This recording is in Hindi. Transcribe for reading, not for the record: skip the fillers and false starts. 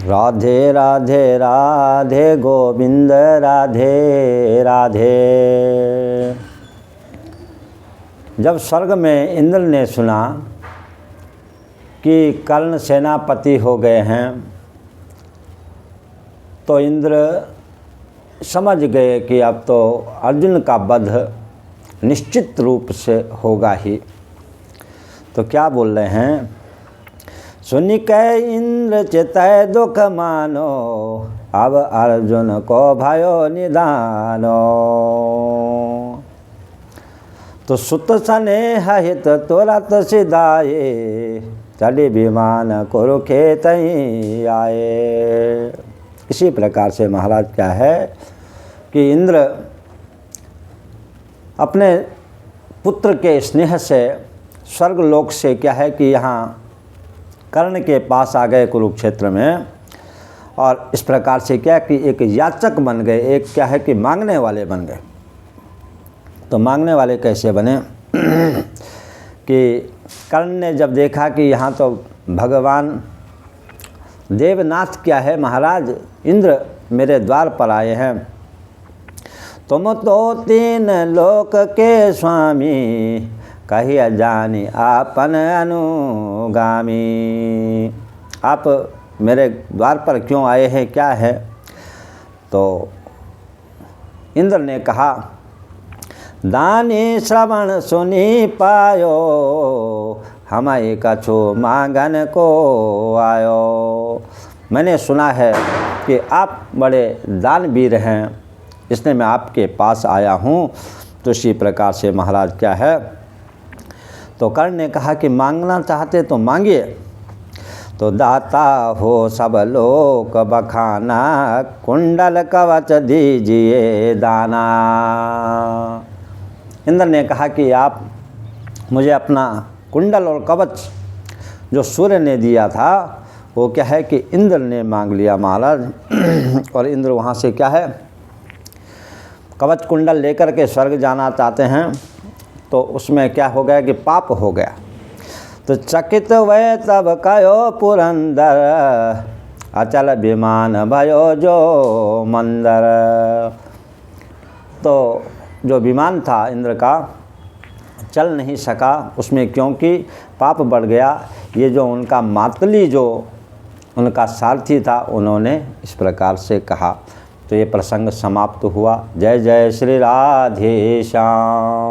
राधे राधे राधे गोविंद राधे राधे। जब स्वर्ग में इंद्र ने सुना कि कर्ण सेनापति हो गए हैं तो इंद्र समझ गए कि अब तो अर्जुन का वध निश्चित रूप से होगा ही। तो क्या बोल रहे हैं, सुनि कै इंद्र चितय दुख मानो, अब अर्जुन को भयो निदानो। तो सुत स्नेह हित तुरत सिधाए, चढ़ी विमान कुरुखेत आए। इसी प्रकार से महाराज क्या है कि इंद्र अपने पुत्र के स्नेह से स्वर्ग लोक से क्या है कि यहाँ कर्ण के पास आ गए कुरुक्षेत्र में, और इस प्रकार से क्या कि एक याचक बन गए, एक क्या है कि मांगने वाले बन गए। तो मांगने वाले कैसे बने कि कर्ण ने जब देखा कि यहाँ तो भगवान देवनाथ क्या है महाराज इंद्र मेरे द्वार पर आए हैं, तुम तो तीन लोक के स्वामी, कहिए जानी आपन अनुगामी। आप मेरे द्वार पर क्यों आए हैं, क्या है? तो इंद्र ने कहा, दानी श्रवण सुनी पायो, हमारे कछु मांगन को आयो। मैंने सुना है कि आप बड़े दानवीर हैं, इसलिए मैं आपके पास आया हूँ। तो इसी प्रकार से महाराज क्या है, तो कर्ण ने कहा कि मांगना चाहते तो मांगिए। तो दाता हो सब लोक बखाना, कुंडल कवच दीजिए दाना। इंद्र ने कहा कि आप मुझे अपना कुंडल और कवच जो सूर्य ने दिया था वो क्या है कि इंद्र ने मांग लिया महाराज। और इंद्र वहाँ से क्या है कवच कुंडल लेकर के स्वर्ग जाना चाहते हैं, तो उसमें क्या हो गया कि पाप हो गया। तो चकित वै तब कयो पुरंदर, अचल विमान भयो जो मंदर। तो जो विमान था इंद्र का चल नहीं सका उसमें, क्योंकि पाप बढ़ गया। ये जो उनका मातली जो उनका सारथी था उन्होंने इस प्रकार से कहा। तो ये प्रसंग समाप्त हुआ। जय जय श्री राधे श्याम।